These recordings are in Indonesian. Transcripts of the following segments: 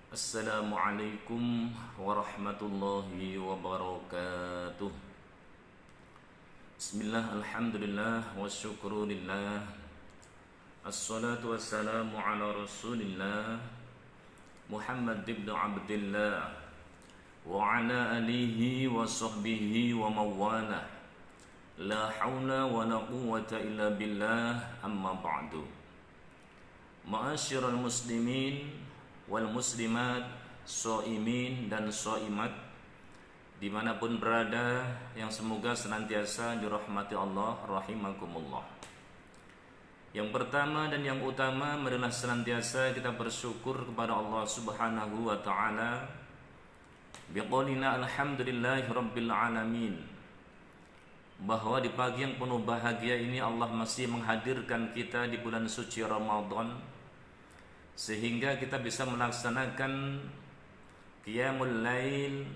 Assalamualaikum warahmatullahi wabarakatuh. Bismillah, alhamdulillah, wa syukurulillah. Assalatu wassalamu ala rasulillah Muhammad ibn Abdillah wa ala alihi wa sahbihi wa mawalah. La hawla wa la quwwata illa billah, amma ba'du. Ma'asyiral muslimin wal muslimat, shaimin dan shaimat dimanapun berada, yang semoga senantiasa dirahmati Allah rahimakumullah. Yang pertama dan yang utama, marilah senantiasa kita bersyukur kepada Allah subhanahu wa ta'ala biqaulina alhamdulillahi rabbil alamin, bahwa di pagi yang penuh bahagia ini Allah masih menghadirkan kita di bulan suci Ramadan, sehingga kita bisa melaksanakan qiyamul lail,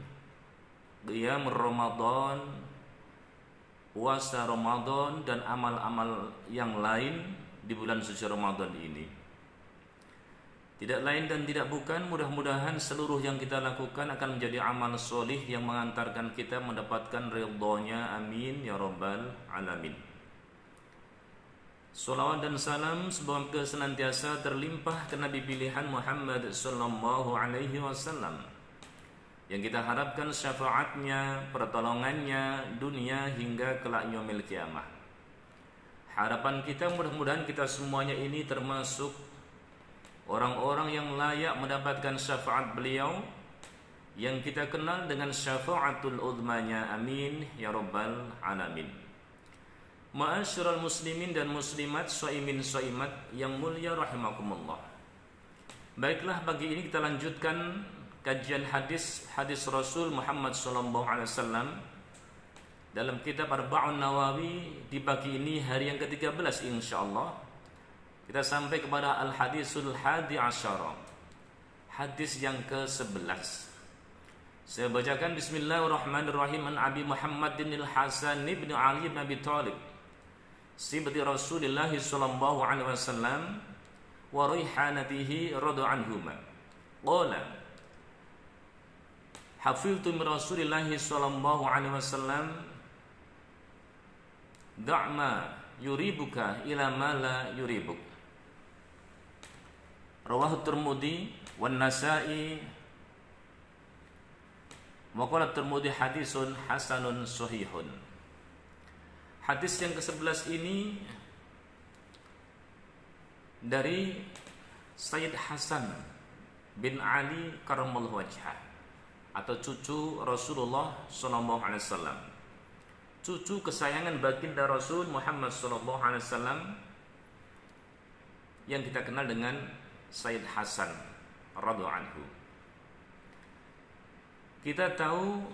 qiyamul Ramadan, puasa Ramadan dan amal-amal yang lain di bulan suci Ramadan ini. Tidak lain dan tidak bukan, mudah-mudahan seluruh yang kita lakukan akan menjadi amal solih yang mengantarkan kita mendapatkan ridhonya, amin ya rabbal alamin. Salawat dan salam semoga senantiasa terlimpah ke Nabi pilihan Muhammad sallallahu alaihi wasallam, yang kita harapkan syafaatnya, pertolongannya dunia hingga kelak yaumil kiamah. Harapan kita mudah-mudahan kita semuanya ini termasuk orang-orang yang layak mendapatkan syafaat beliau, yang kita kenal dengan syafaatul uzmanya, amin ya rabbal alamin. Ma'asyiral muslimin dan muslimat, shaimin shaimat yang mulia rahimakumullah. Baiklah, pagi ini kita lanjutkan kajian hadis Rasul Muhammad sallallahu alaihi wasallam dalam kitab Arba'un Nawawi. Di pagi ini hari yang ke-13 insyaallah kita sampai kepada al-hadisul hadi asyara, hadis yang ke-11. Saya bacakan bismillahirrahmanirrahim. An Abi Muhammadin al-Hasan ibn Ali ibn Abi Thalib sibti Rasulillah sallallahu alaihi wasallam wa rihanatihi radhu anhuma qala hafiltu min Rasulillah sallallahu alaihi wasallam da'ma yuribuka ila ma la yuribuk. Rawahu Tirmidzi wan Nasa'i wa qala Tirmidzi hadisun hasanun sahihun. Hadis yang ke-11 ini dari Sayyid Hasan bin Ali karramallahu wajhah, atau cucu Rasulullah sallallahu alaihi wasallam, cucu kesayangan baginda Rasul Muhammad sallallahu alaihi wasallam, yang kita kenal dengan Sayyid Hasan radhiyallahu anhu. Kita tahu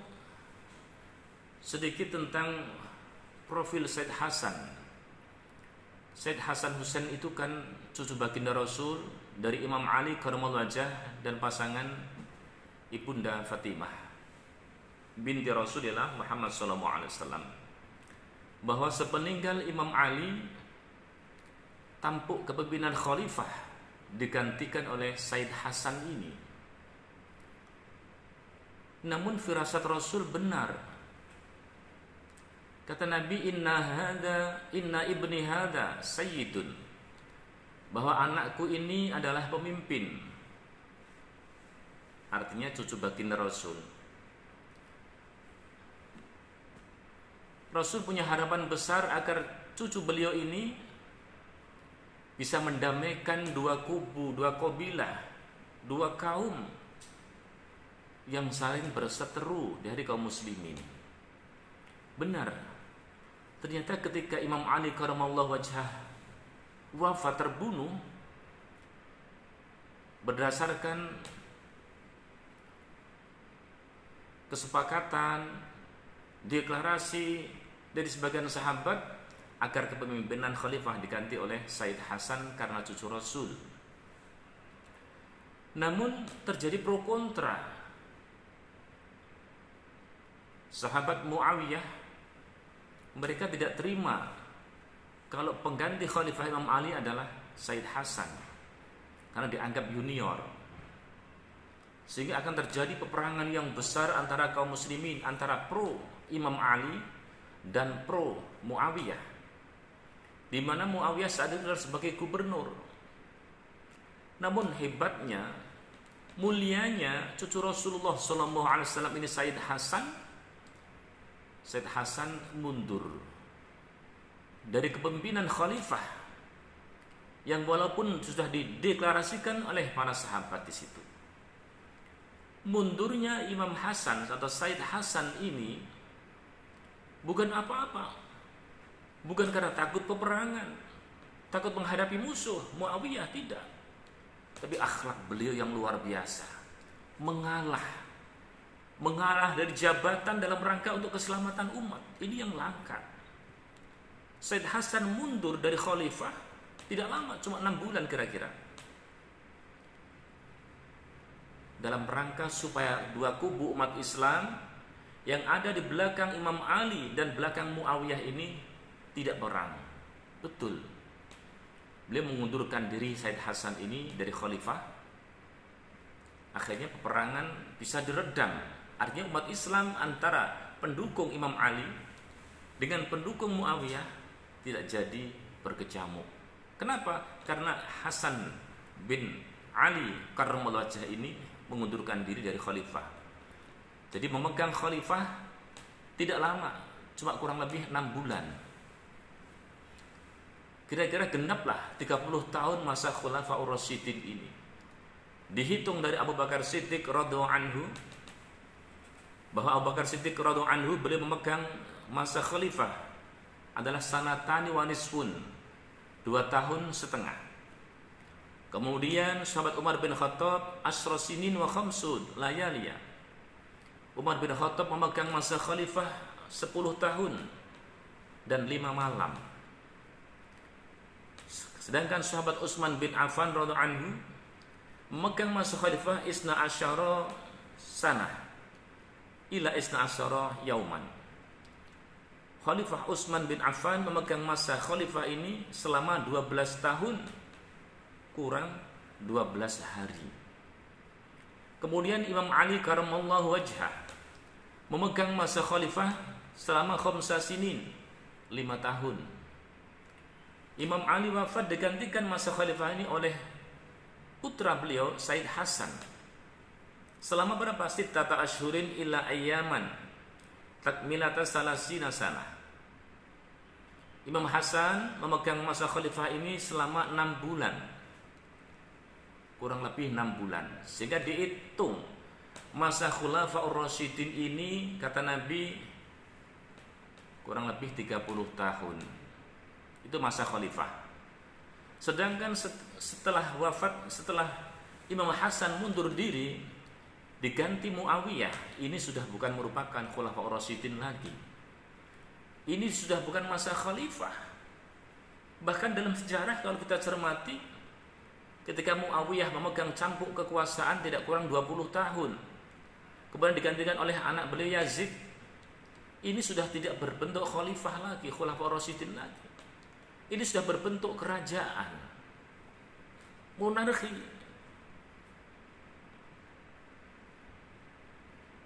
sedikit tentang profil Sayyid Hasan. Sayyid Hasan Husain itu kan cucu baginda Rasul dari Imam Ali karramallahu wajhah dan pasangan ibunda Fatimah binti Rasulullah Muhammad sallallahu alaihi wasallam. Bahwa sepeninggal Imam Ali, tampuk kepemimpinan khalifah digantikan oleh Sayyid Hasan ini. Namun firasat Rasul benar. Kata Nabi, inna ibni hadha sayyidun, bahwa anakku ini adalah pemimpin. Artinya cucu baginda Rasul. Rasul punya harapan besar agar cucu beliau ini bisa mendamaikan dua kubu, dua kabilah, dua kaum yang saling berseteru dari kaum muslimin. Benar, ternyata ketika Imam Ali karramallahu wajhah wafat, terbunuh berdasarkan kesepakatan, deklarasi dari sebagian sahabat agar kepemimpinan khalifah diganti oleh Sayyid Hasan karena cucu Rasul. Namun terjadi pro kontra. Sahabat Muawiyah, mereka tidak terima kalau pengganti Khalifah Imam Ali adalah Sayyid Hasan, karena dianggap junior. sehingga akan terjadi peperangan yang besar antara kaum muslimin, antara pro Imam Ali dan pro Muawiyah, di mana Muawiyah saat itu adalah sebagai gubernur. Namun hebatnya, mulianya cucu Rasulullah SAW ini Sayyid Hasan mundur dari kepemimpinan khalifah yang walaupun sudah dideklarasikan oleh para sahabat di situ. Mundurnya Imam Hasan atau Sayyid Hasan ini bukan apa-apa, bukan karena takut peperangan, takut menghadapi musuh Muawiyah, tidak. Tapi akhlak beliau yang luar biasa, mengalah dari jabatan dalam rangka untuk keselamatan umat. Ini yang langka. Sayyid Hasan mundur dari khalifah tidak lama, cuma 6 bulan kira-kira, dalam rangka supaya dua kubu umat Islam yang ada di belakang Imam Ali dan belakang Muawiyah ini tidak perang. Betul, beliau mengundurkan diri Sayyid Hasan ini dari khalifah. Akhirnya peperangan bisa diredam. Artinya umat Islam antara pendukung Imam Ali dengan pendukung Muawiyah tidak jadi berkecamuk. Kenapa? Karena Hasan bin Ali karramallahu wajhah ini mengundurkan diri dari khalifah. Jadi memegang khalifah tidak lama, cuma kurang lebih 6 bulan. Kira-kira genaplah 30 tahun masa Khulafaur Rasyidin ini. Dihitung dari Abu Bakar Siddiq radhiyallahu anhu, bahwa Abu Bakar Siddiq radhiyallahu anhu beliau memegang masa khalifah adalah sanatani wa nisfun, 2 tahun setengah. Kemudian sahabat Umar bin Khattab asrosinin wa khamsud layaliya. Umar bin Khattab memegang masa khalifah 10 tahun dan 5 malam. Sedangkan sahabat Utsman bin Affan radhiyallahu anhu memegang masa khalifah isna asyara sanah ila isna asyara yauman. Khalifah Utsman bin Affan memegang masa khalifah ini selama 12 tahun kurang 12 hari. Kemudian Imam Ali karramallahu wajhah memegang masa khalifah selama khamsa sinin, 5 tahun. Imam Ali wafat digantikan masa khalifah ini oleh putra beliau Sayyid Hasan selama berapa? Sittata asyhurin illa ayyaman takmilata salasina sanah. Imam Hasan memegang masa khalifah ini selama 6 bulan, kurang lebih 6 bulan. Sehingga dihitung masa Khulafaur Rasyidin ini, kata Nabi, kurang lebih 30 tahun. Itu masa khalifah. Sedangkan setelah wafat, setelah Imam Hasan mundur diri, diganti Muawiyah, ini sudah bukan merupakan Khulafaur Rasyidin lagi. Ini sudah bukan masa khalifah. Bahkan dalam sejarah kalau kita cermati, ketika Muawiyah memegang campuk kekuasaan tidak kurang 20 tahun, kemudian digantikan oleh anak beliau Yazid, ini sudah tidak berbentuk khalifah lagi, Khulafaur Rasyidin lagi. Ini sudah berbentuk kerajaan, monarki.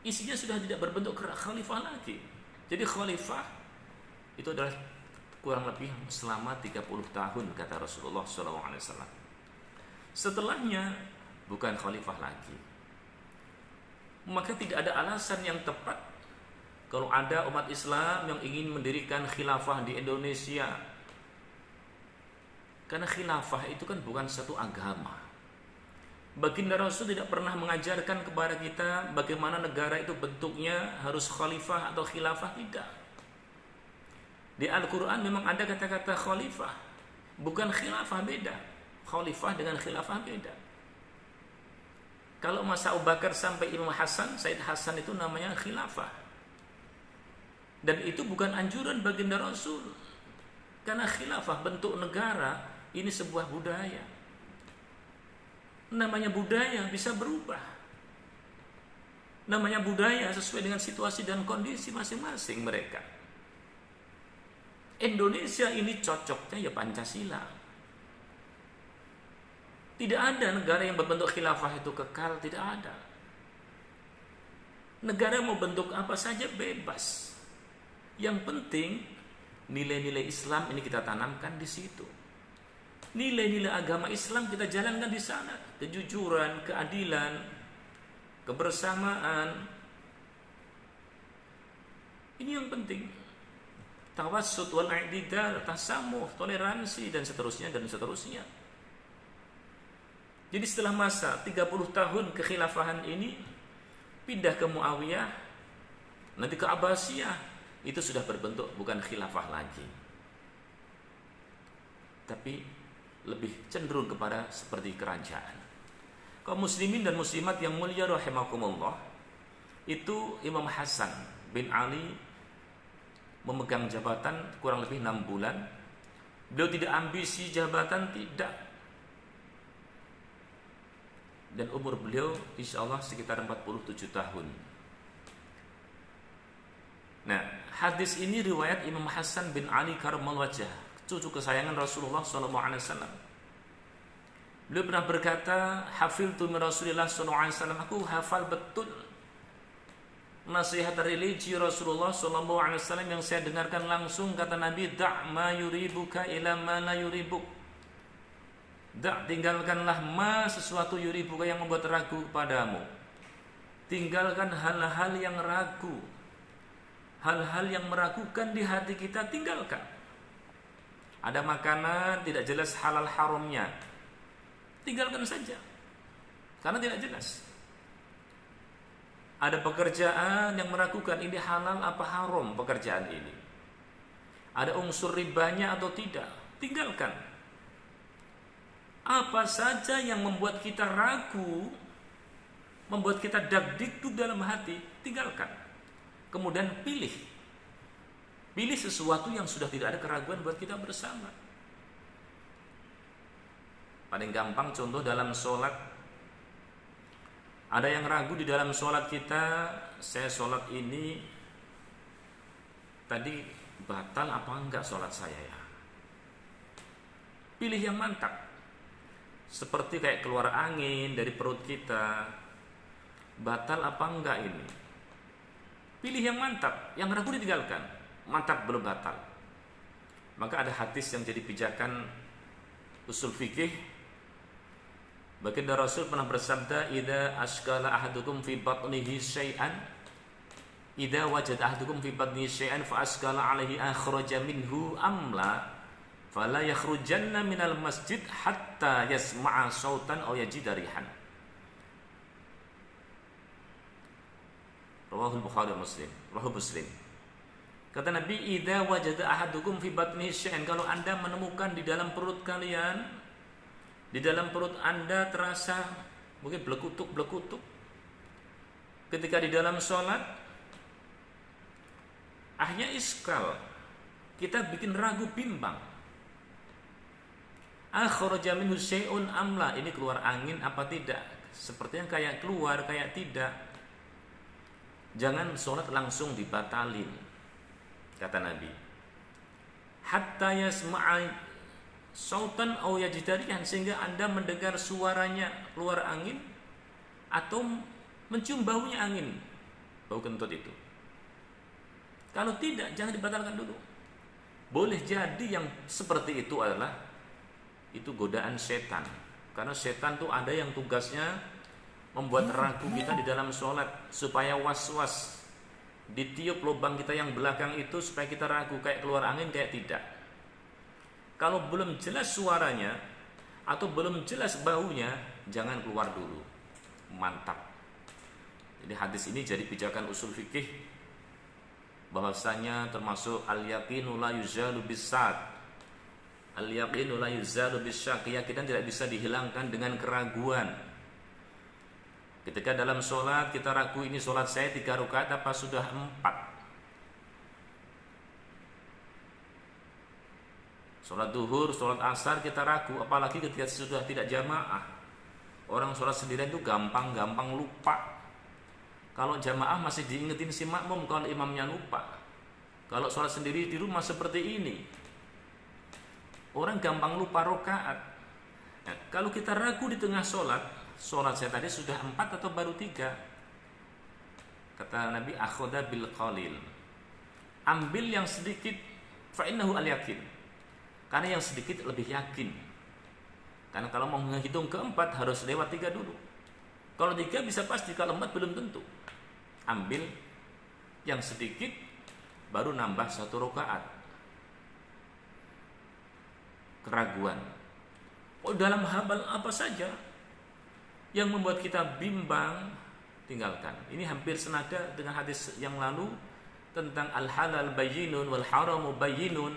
Isinya sudah tidak berbentuk khalifah lagi. Jadi khalifah itu adalah kurang lebih selama 30 tahun, kata Rasulullah SAW. Setelahnya bukan khalifah lagi. Maka tidak ada alasan yang tepat kalau ada umat Islam yang ingin mendirikan khilafah di Indonesia. Karena khilafah itu kan bukan satu agama. Baginda Rasul tidak pernah mengajarkan kepada kita bagaimana negara itu bentuknya harus khalifah atau khilafah, tidak. Di Al-Quran memang ada kata-kata khalifah, bukan khilafah, beda. Khalifah dengan khilafah beda. Kalau masa Abu Bakar sampai Imam Hasan, Sayyid Hasan itu namanya khilafah. Dan itu bukan anjuran baginda Rasul. Karena khilafah, bentuk negara, ini sebuah budaya. Namanya budaya bisa berubah. Namanya budaya sesuai dengan situasi dan kondisi masing-masing mereka. Indonesia ini cocoknya ya Pancasila. Tidak ada negara yang berbentuk khilafah itu kekal, tidak ada. Negara mau bentuk apa saja bebas. Yang penting nilai-nilai Islam ini kita tanamkan di situ. Nilai-nilai agama Islam kita jalankan di sana. Kejujuran, keadilan, kebersamaan. Ini yang penting. Tawassut wal i'tidal, tasamuh, toleransi dan seterusnya dan seterusnya. Jadi setelah masa 30 tahun kekhilafahan ini pindah ke Muawiyah, nanti ke Abbasiyah, itu sudah berbentuk bukan khilafah lagi, tapi lebih cenderung kepada seperti kerajaan. Kaum muslimin dan muslimat yang mulia rahimakumullah, itu Imam Hasan bin Ali memegang jabatan kurang lebih 6 bulan. Beliau tidak ambisi jabatan, tidak. Dan umur beliau insya Allah sekitar 47 tahun. Nah, hadis ini riwayat Imam Hasan bin Ali Karramallahu wajhah, cucu kesayangan Rasulullah SAW. Beliau pernah berkata, hafiltu min Rasulillah SAW, aku hafal betul nasihat religi Rasulullah SAW yang saya dengarkan langsung. Kata Nabi, da' ma yuribuka ila ma la yuribuk. Da', tinggalkanlah ma, sesuatu yuribuka yang membuat ragu kepadamu. Tinggalkan hal-hal yang ragu, hal-hal yang meragukan di hati kita, tinggalkan. Ada makanan tidak jelas halal haramnya, tinggalkan saja, karena tidak jelas. Ada pekerjaan yang meragukan ini halal apa haram pekerjaan ini, ada unsur ribanya atau tidak, tinggalkan. Apa saja yang membuat kita ragu, membuat kita dag-digdug dalam hati, tinggalkan. Kemudian pilih sesuatu yang sudah tidak ada keraguan buat kita bersama. Paling gampang contoh dalam sholat. Ada yang ragu di dalam sholat kita, saya sholat ini tadi batal apa enggak sholat saya ya. Pilih yang mantap. Seperti kayak keluar angin dari perut kita, batal apa enggak ini. Pilih yang mantap, yang ragu ditinggalkan. Mantap belum batal. Maka ada hadis yang jadi pijakan usul fikih. Baginda Rasul pernah bersabda, idza ashkala ahadukum fi batnihi syai'an, idza wajada ahadukum fi batnihi syai'an fa ashkala alaihi akhraja minhu amla fala yakhrujanna minal masjid hatta yasma'a sautan aw yajida rihan. Rawahul Bukhari Muslim, Rawahu Muslim. Kata Nabi, idza wajada ahadukum fi batnihi syai'an, kalau Anda menemukan di dalam perut kalian, di dalam perut Anda terasa mungkin belekutuk. Ketika di dalam sholat, akhirnya iskal, kita bikin ragu bimbang. Akhraja minhu syai'un amla, ini keluar angin apa tidak? Sepertinya kayak keluar, kayak tidak. Jangan sholat langsung dibatalin, kata Nabi. Hatta yasma'a sautan au yajidarihan, sehingga Anda mendengar suaranya keluar angin atau mencium baunya angin, bau kentut itu. Kalau tidak, jangan dibatalkan dulu. Boleh jadi yang seperti itu adalah itu godaan setan, karena setan tuh ada yang tugasnya membuat ragu kita di dalam sholat supaya was-was, ditiup lubang kita yang belakang itu supaya kita ragu, kayak keluar angin kayak tidak. Kalau belum jelas suaranya atau belum jelas baunya, jangan keluar dulu. Mantap. Jadi hadis ini jadi pijakan usul fikih bahwasanya termasuk al-yaqinu la yuzalu bis-syak. Al-yaqinu la yuzalu bis-syak, keyakinan tidak bisa dihilangkan dengan keraguan. Ketika dalam sholat kita ragu, ini sholat saya 3 rakaat apa sudah 4. Sholat duhur, sholat asar kita ragu, apalagi ketika sudah tidak jamaah. Orang sholat sendirian itu gampang lupa. Kalau jamaah masih diingetin si makmum, kalau imamnya lupa. Kalau sholat sendiri di rumah seperti ini, orang gampang lupa rakaat. Nah, kalau kita ragu di tengah sholat saya tadi sudah 4 atau baru 3. Kata Nabi, akhadha bil qalil. Ambil yang sedikit, fa innahu al yakin. Karena yang sedikit lebih yakin. Karena kalau mau menghitung keempat harus lewat 3 dulu. Kalau 3 bisa pasti, kalau 4 belum tentu. Ambil yang sedikit, baru nambah 1 rakaat. Keraguan. Oh, dalam hal apa saja yang membuat kita bimbang, tinggalkan. Ini hampir senada dengan hadis yang lalu tentang al-halal bayyinun wal haramu bayyinun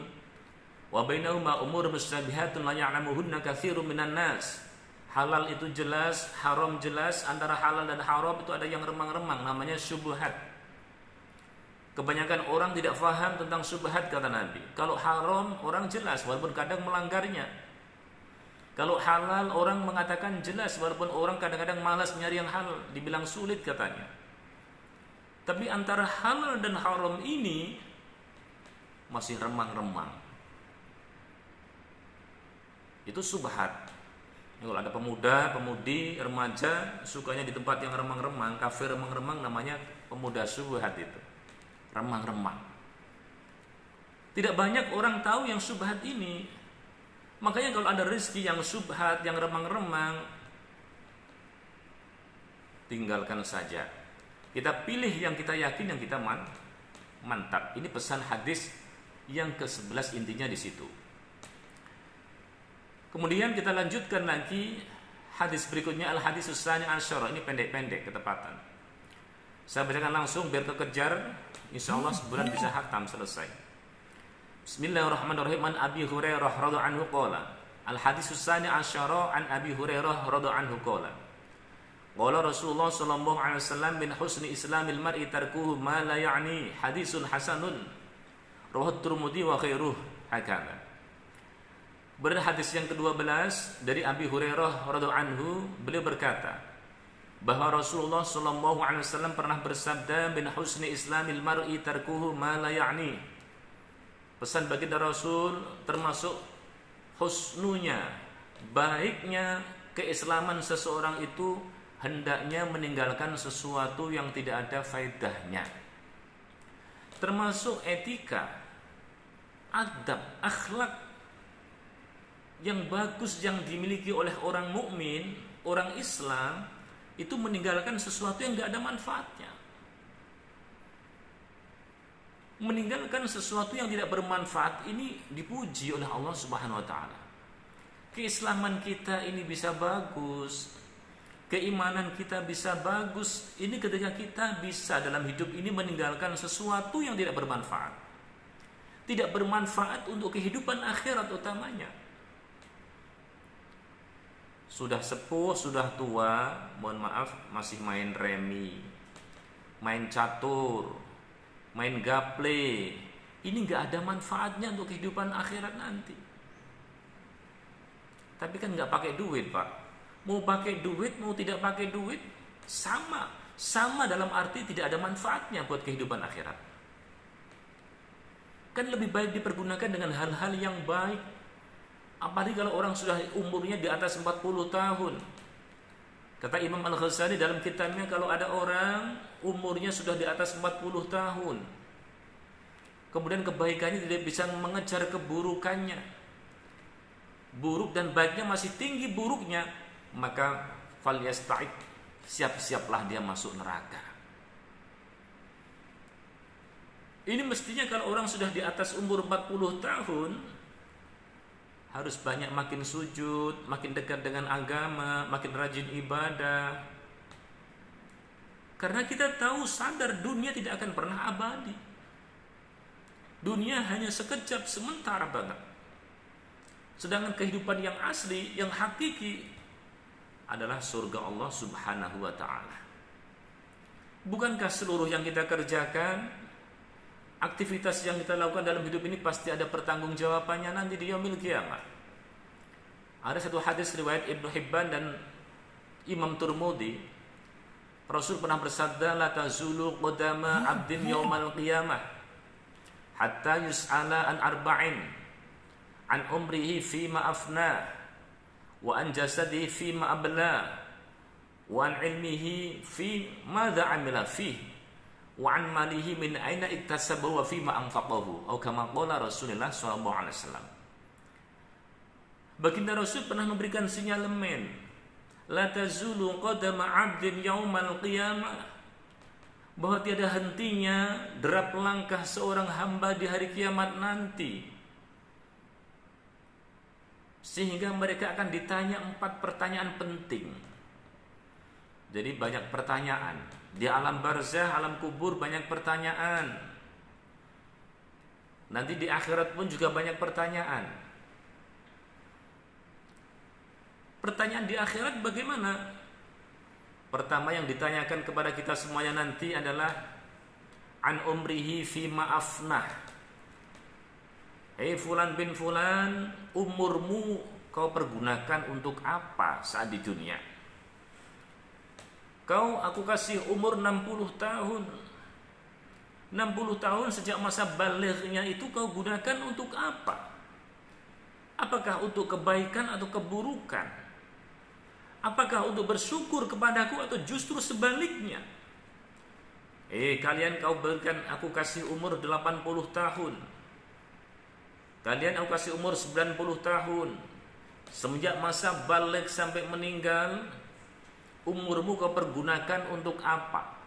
wa bainahuma umur mustabihatun la ya'lamuhunna katsirun minan nas. Halal itu jelas, haram jelas. Antara halal dan haram itu ada yang remang-remang, namanya syubhat. Kebanyakan orang tidak faham tentang syubhat, kata Nabi. Kalau haram orang jelas walaupun kadang melanggarnya. Kalau halal orang mengatakan jelas walaupun orang kadang-kadang malas nyari yang halal, dibilang sulit katanya. Tapi antara halal dan haram ini masih remang-remang. Itu subhat. Kalau ada pemuda, pemudi, remaja sukanya di tempat yang remang-remang, kafir remang-remang, namanya pemuda subhat itu. Remang-remang. Tidak banyak orang tahu yang subhat ini. Makanya kalau ada rezeki yang subhat, yang remang-remang, tinggalkan saja. Kita pilih yang kita yakin, yang kita mantap. Ini pesan hadis yang ke-11 intinya di situ. Kemudian kita lanjutkan lagi hadis berikutnya, al-hadis tsani asyara. Ini pendek-pendek ketepatan. Saya bacakan langsung biar kekejar. Insyaallah sebulan bisa khatam selesai. Bismillahirrahmanirrahim. An Abi Hurairah radhiyallahu anhu qala. Al-hadis tsani asyara an Abi Hurairah radhiyallahu anhu qala. Qala Rasulullah sallallahu alaihi wasallam min husni islamil mar'i tarkuhu ma la ya'ni. Hadisun hasanun. Rawahu Tirmidzi wa khairuh hakama. Hadis yang ke-12 dari Abi Hurairah radhiyallahu anhu, beliau berkata bahwa Rasulullah sallallahu alaihi wasallam pernah bersabda, min husni islamil mar'i tarkuhu ma la ya'ni. Pesan baginda Rasul termasuk husnunya, baiknya keislaman seseorang itu hendaknya meninggalkan sesuatu yang tidak ada faedahnya. Termasuk etika, adab, akhlak yang bagus yang dimiliki oleh orang mukmin, orang Islam, itu meninggalkan sesuatu yang tidak ada manfaatnya. Meninggalkan sesuatu yang tidak bermanfaat ini dipuji oleh Allah Subhanahu wa taala. Keislaman kita ini bisa bagus, keimanan kita bisa bagus, ini ketika kita bisa dalam hidup ini meninggalkan sesuatu yang tidak bermanfaat. Tidak bermanfaat untuk kehidupan akhirat utamanya. Sudah sepuh, sudah tua, mohon maaf, masih main remi, main catur, main gaple. Ini gak ada manfaatnya untuk kehidupan akhirat nanti. Tapi kan gak pakai duit, Pak. Mau pakai duit, mau tidak pakai duit, sama. Sama dalam arti tidak ada manfaatnya buat kehidupan akhirat. Kan lebih baik dipergunakan dengan hal-hal yang baik. Apalagi kalau orang sudah umurnya di atas 40 tahun. Kata Imam Al-Ghazali dalam kitabnya, kalau ada orang umurnya sudah di atas 40 tahun, kemudian kebaikannya tidak bisa mengejar keburukannya, buruk dan baiknya masih tinggi buruknya, maka falyasta'id, siap-siaplah dia masuk neraka. Ini mestinya kalau orang sudah di atas umur 40 tahun harus banyak makin sujud, makin dekat dengan agama, makin rajin ibadah. Karena kita tahu, sadar dunia tidak akan pernah abadi. Dunia hanya sekejap, sementara banget. Sedangkan kehidupan yang asli, yang hakiki adalah surga Allah Subhanahu wa ta'ala. Bukankah seluruh yang kita kerjakan, aktivitas yang kita lakukan dalam hidup ini pasti ada pertanggungjawabannya nanti di yaumil qiyamah. Ada satu hadis riwayat Ibnu Hibban dan Imam Tirmidzi, Rasul pernah bersabda, la tazulu qadama 'abdin yaumal qiyamah hatta yus'ala an arba'in, an umrihi fima afna, wa an jasadihi fima abla, wa an ilmihi fi madza amila fihi, wa an malihi min aina iktasabahu wa fima anfaqahu atau kama qala Rasulullah sallallahu alaihi wasallam. Baginda Rasul pernah memberikan sinyalemen, la tazulu qadama 'abdin yaumal qiyamah, bahwa tiada hentinya derap langkah seorang hamba di hari kiamat nanti, sehingga mereka akan ditanya 4 pertanyaan penting. Jadi banyak pertanyaan di alam barzah, alam kubur banyak pertanyaan. Nanti di akhirat pun juga banyak pertanyaan. Pertanyaan di akhirat bagaimana? Pertama yang ditanyakan kepada kita semuanya nanti adalah an umrihi fima afnah. Hei fulan bin fulan, umurmu kau pergunakan untuk apa saat di dunia? Aku kasih umur 60 tahun. 60 tahun sejak masa balighnya itu kau gunakan untuk apa? Apakah untuk kebaikan atau keburukan? Apakah untuk bersyukur kepadaku atau justru sebaliknya? Kalian kau berikan aku kasih umur 80 tahun. Kalian aku kasih umur 90 tahun. Semenjak masa baligh sampai meninggal, umurmu kau pergunakan untuk apa?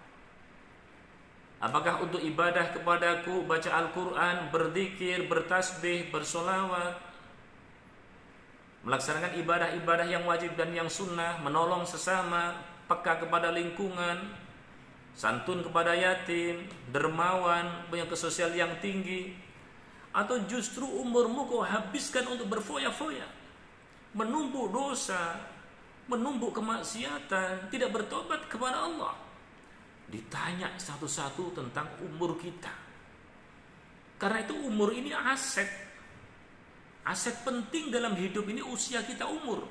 Apakah untuk ibadah kepadaku, baca Al-Quran, berzikir, bertasbih, bersolawat, melaksanakan ibadah-ibadah yang wajib dan yang sunnah, menolong sesama, peka kepada lingkungan, santun kepada yatim, dermawan, punya kesosial yang tinggi, atau justru umurmu kau habiskan untuk berfoya-foya, menumpuk dosa, menumpuk kemaksiatan, tidak bertobat kepada Allah? Ditanya satu-satu tentang umur kita. Karena itu umur ini aset. Aset penting dalam hidup ini, usia kita, umur.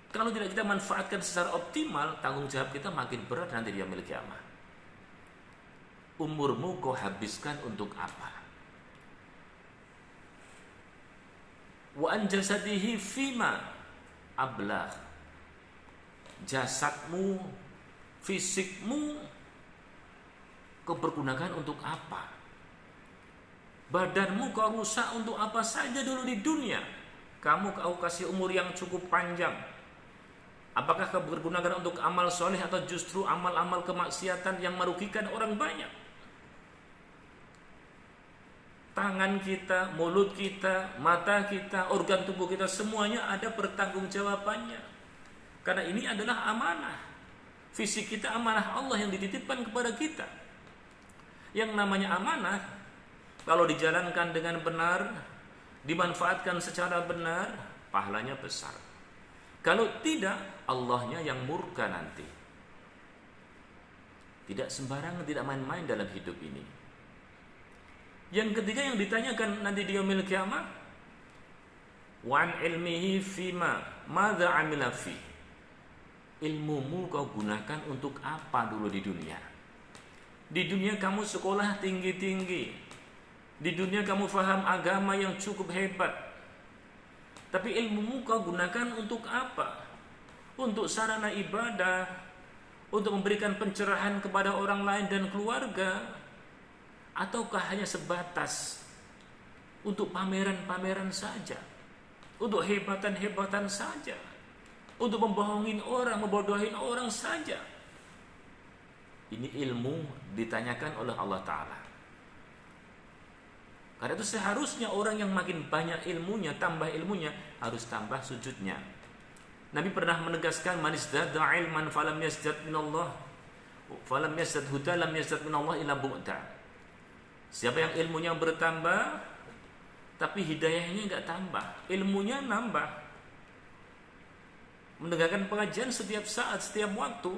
Kalau tidak kita manfaatkan secara optimal, tanggung jawab kita makin berat nanti di yaumil qiyamah. Umurmu kau habiskan untuk apa? Wa an jasadihi fima ablah. Jasadmu, fisikmu kau pergunakan untuk apa? Badanmu kau rusak untuk apa saja dulu di dunia? Kau kasih umur yang cukup panjang. Apakah kau bergunakan untuk amal soleh atau justru amal-amal kemaksiatan yang merugikan orang banyak? Tangan kita, mulut kita, mata kita, organ tubuh kita, semuanya ada pertanggungjawabannya. Karena ini adalah amanah. Fisik kita amanah Allah yang dititipkan kepada kita. Yang namanya amanah, kalau dijalankan dengan benar, dimanfaatkan secara benar, pahalanya besar. Kalau tidak, Allahnya yang murka nanti. Tidak sembarangan, tidak main-main dalam hidup ini. Yang ketiga yang ditanyakan nanti di yaumil qiyamah, wa an ilmihi fima madza amila fi. Ilmumu kau gunakan untuk apa dulu di dunia? Di dunia kamu sekolah tinggi-tinggi. Di dunia kamu faham agama yang cukup hebat. Tapi ilmumu kau gunakan untuk apa? Untuk sarana ibadah, untuk memberikan pencerahan kepada orang lain dan keluarga, ataukah hanya sebatas untuk pameran-pameran saja, untuk hebatan-hebatan saja, untuk membohongin orang, membodohin orang saja? Ini ilmu ditanyakan oleh Allah Ta'ala. Karena itu seharusnya orang yang makin banyak ilmunya, tambah ilmunya, harus tambah sujudnya. Nabi pernah menegaskan, man izdada ilman falam yazdad minallah, falam yazdad huda, lam yazdad minallah illa bu'da. Siapa yang ilmunya bertambah, tapi hidayahnya enggak tambah, ilmunya nambah. Mendengarkan pengajian setiap saat, setiap waktu,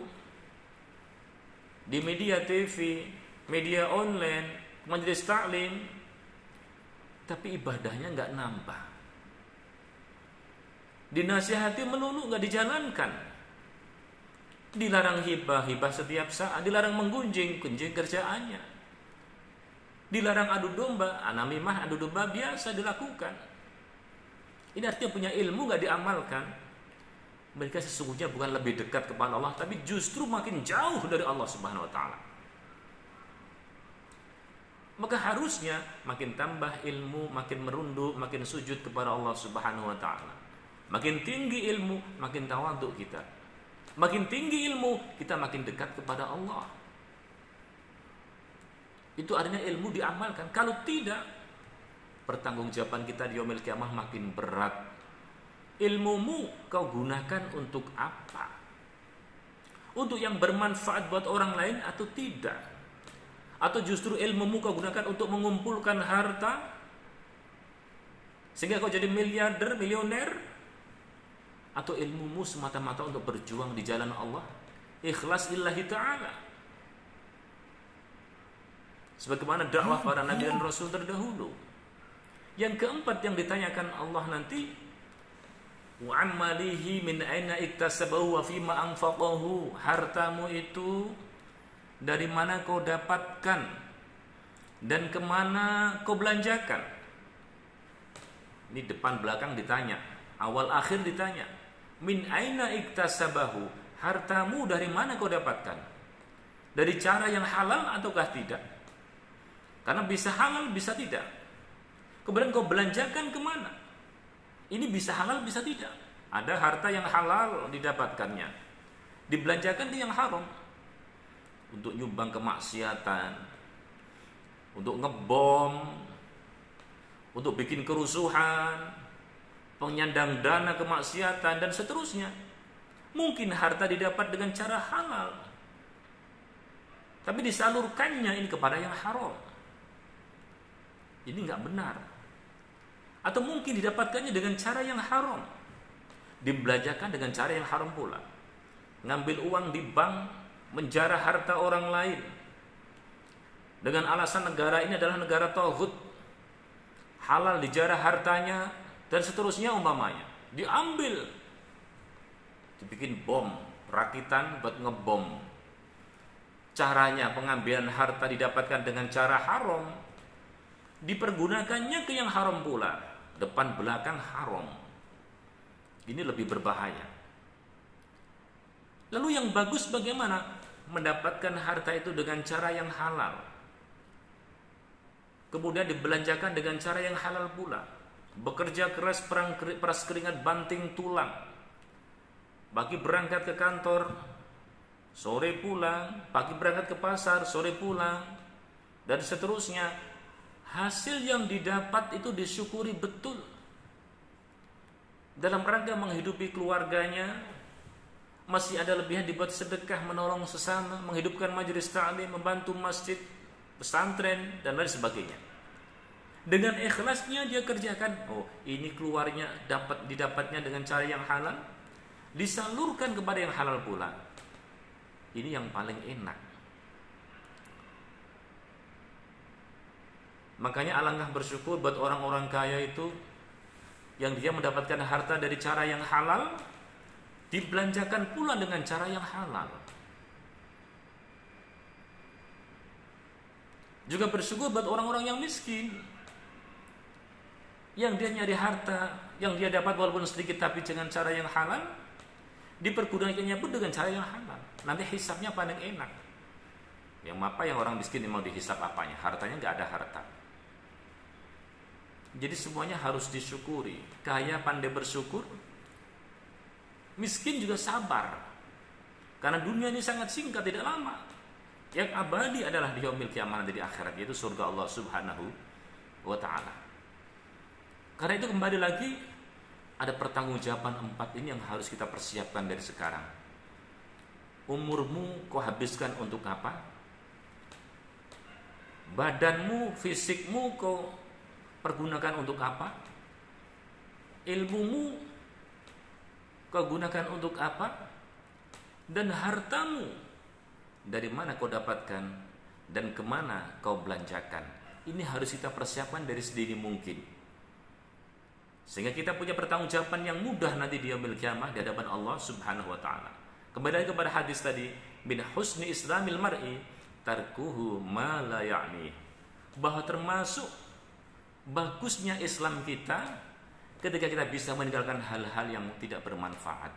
di media TV, media online, majelis taklim, tapi ibadahnya enggak nambah. Dinasihati melulu enggak dijalankan. Dilarang hibah setiap saat, dilarang menggunjing kerjaannya. Dilarang adu domba, namimah, adu domba biasa dilakukan. Ini artinya punya ilmu enggak diamalkan. Mereka sesungguhnya bukan lebih dekat kepada Allah, tapi justru makin jauh dari Allah Subhanahu wa taala. Maka harusnya makin tambah ilmu, makin merunduk, makin sujud kepada Allah Subhanahu wa taala. Makin tinggi ilmu, makin tawadhu kita. Makin tinggi ilmu, kita makin dekat kepada Allah. Itu artinya ilmu diamalkan. Kalau tidak, pertanggungjawaban kita di yaumil qiyamah makin berat. Ilmumu kau gunakan untuk apa? Untuk yang bermanfaat buat orang lain atau tidak? Atau justru ilmumu kau gunakan untuk mengumpulkan harta sehingga kau jadi miliarder, milioner? Atau ilmumu semata-mata untuk berjuang di jalan Allah, ikhlas lillahi ta'ala, sebagaimana dakwah para nabi dan rasul terdahulu. Yang keempat yang ditanyakan Allah nanti, wa amalihi min aina iktasabahu wa fima anfaqahu, hartamu itu dari mana kau dapatkan dan kemana kau belanjakan. Ini depan belakang ditanya, awal akhir ditanya. Min aina iktasabahu, hartamu dari mana kau dapatkan? Dari cara yang halal ataukah tidak? Karena bisa halal, bisa tidak. Kemudian kau belanjakan kemana? Ini bisa halal, bisa tidak. Ada harta yang halal didapatkannya, dibelanjakan di yang haram. Untuk nyumbang kemaksiatan, untuk ngebom, untuk bikin kerusuhan, penyandang dana kemaksiatan, dan seterusnya. Mungkin harta didapat dengan cara halal, tapi disalurkannya ini kepada yang haram. Ini nggak benar. Atau mungkin didapatkannya dengan cara yang haram, dibelanjakan dengan cara yang haram pula. Ngambil uang di bank, menjarah harta orang lain dengan alasan negara ini adalah negara tauhid, halal dijarah hartanya dan seterusnya umpamanya. Diambil, dibikin bom, rakitan buat ngebom. Caranya pengambilan harta didapatkan dengan cara haram, dipergunakannya ke yang haram pula, depan belakang haram. Ini lebih berbahaya. Lalu yang bagus bagaimana? Mendapatkan harta itu dengan cara yang halal, kemudian dibelanjakan dengan cara yang halal pula. Bekerja keras, peras keringat, banting tulang, pagi berangkat ke kantor, sore pulang, pagi berangkat ke pasar, sore pulang, dan seterusnya. Hasil yang didapat itu disyukuri betul dalam rangka menghidupi keluarganya. Masih ada lebihan dibuat sedekah, menolong sesama, menghidupkan majelis ta'lim, membantu masjid, pesantren, dan lain sebagainya. Dengan ikhlasnya dia kerjakan. Oh, ini keluarnya didapatnya dengan cara yang halal, disalurkan kepada yang halal pula. Ini yang paling enak. Makanya alangkah bersyukur buat orang-orang kaya itu yang dia mendapatkan harta dari cara yang halal, dibelanjakan pula dengan cara yang halal. Juga bersyukur buat orang-orang yang miskin, yang dia nyari harta, yang dia dapat walaupun sedikit tapi dengan cara yang halal, dipergunakannya pun dengan cara yang halal. Nanti hisapnya paling enak. Yang apa yang orang miskin memang dihisap apanya? Hartanya nggak ada harta. Jadi semuanya harus disyukuri. Kaya pandai bersyukur, miskin juga sabar. Karena dunia ini sangat singkat, tidak lama. Yang abadi adalah di yaumil qiyamah, nanti di akhirat, yaitu surga Allah Subhanahu wa ta'ala. Karena itu kembali lagi, ada pertanggungjawaban 4 ini yang harus kita persiapkan dari sekarang. Umurmu kau habiskan untuk apa? Badanmu, fisikmu kau pergunakan untuk apa? Ilmumu kau gunakan untuk apa? Dan hartamu dari mana kau dapatkan dan kemana kau belanjakan? Ini harus kita persiapkan dari sedini mungkin, sehingga kita punya pertanggungjawaban yang mudah nanti di yaumil qiyamah di hadapan Allah Subhanahu wa ta'ala. Kembali kepada hadis tadi, min husni islamil mar'i tarkuhu ma la ya'ni, bahwa termasuk bagusnya Islam kita ketika kita bisa meninggalkan hal-hal yang tidak bermanfaat.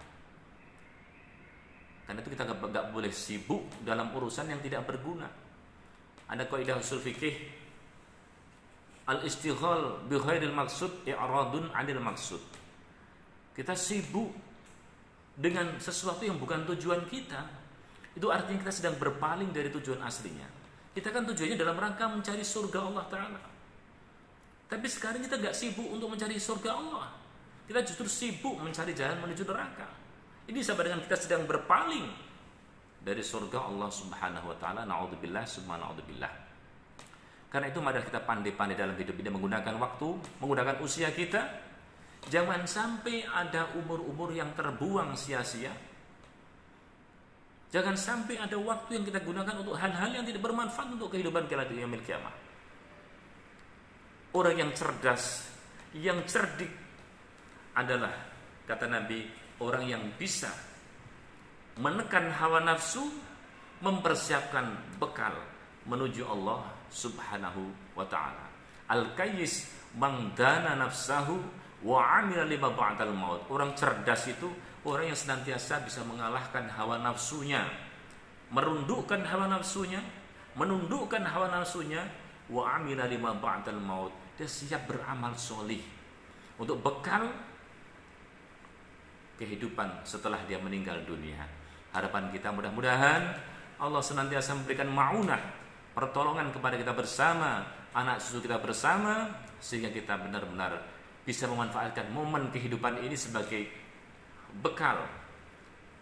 Karena itu kita gak boleh sibuk dalam urusan yang tidak berguna. Ada kaidah usul fikih Al-istighal bi ghairil maksud i'radun 'anil maksud. Kita sibuk dengan sesuatu yang bukan tujuan kita. Itu artinya kita sedang berpaling dari tujuan aslinya. Kita kan tujuannya dalam rangka mencari surga Allah Ta'ala. Tapi sekarang kita gak sibuk untuk mencari surga Allah. Kita justru sibuk mencari jalan menuju neraka. Ini sama dengan kita sedang berpaling dari surga Allah Subhanahu wa Ta'ala. Na'udzubillah, summa na'udzubillah. Karena itu mari kita pandai-pandai dalam hidup ini menggunakan waktu, menggunakan usia kita. Jangan sampai ada umur-umur yang terbuang sia-sia. Jangan sampai ada waktu yang kita gunakan untuk hal-hal yang tidak bermanfaat untuk kehidupan kita di yaumil qiyamah. Orang yang cerdas, yang cerdik adalah, kata Nabi, orang yang bisa menekan hawa nafsu, mempersiapkan bekal menuju Allah Subhanahu wa Ta'ala. Al-Qayyis man dana nafsahu wa amila lima ba'dal maut. Orang cerdas itu orang yang senantiasa bisa mengalahkan hawa nafsunya, merundukkan hawa nafsunya, menundukkan hawa nafsunya, wa amila lima ba'dal maut. Dia siap beramal solih untuk bekal kehidupan setelah dia meninggal dunia. Harapan kita mudah-mudahan Allah senantiasa memberikan ma'unah, pertolongan kepada kita bersama, anak cucu kita bersama, sehingga kita benar-benar bisa memanfaatkan momen kehidupan ini sebagai bekal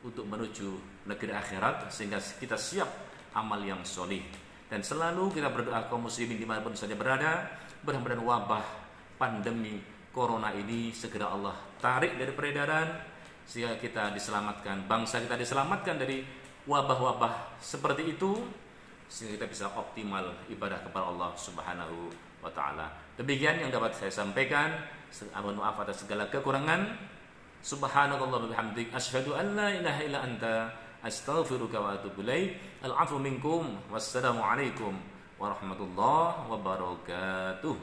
untuk menuju negeri akhirat, sehingga kita siap amal yang solih. Dan selalu kita berdoa kaum muslimin dimanapun saja berada, mudah-mudahan wabah pandemi corona ini segera Allah tarik dari peredaran, sehingga kita diselamatkan, bangsa kita diselamatkan dari wabah-wabah seperti itu, sehingga kita bisa optimal ibadah kepada Allah Subhanahu wa Ta'ala. Demikian yang dapat saya sampaikan. Mohon maaf atas segala kekurangan. Subhanakallah wa bihamdik, asyhadu an la ilaha illa anta, astaghfiruka wa atubu ilaik. Al-'afwu minkum. Wassalamu alaikum warahmatullahi wabarakatuh.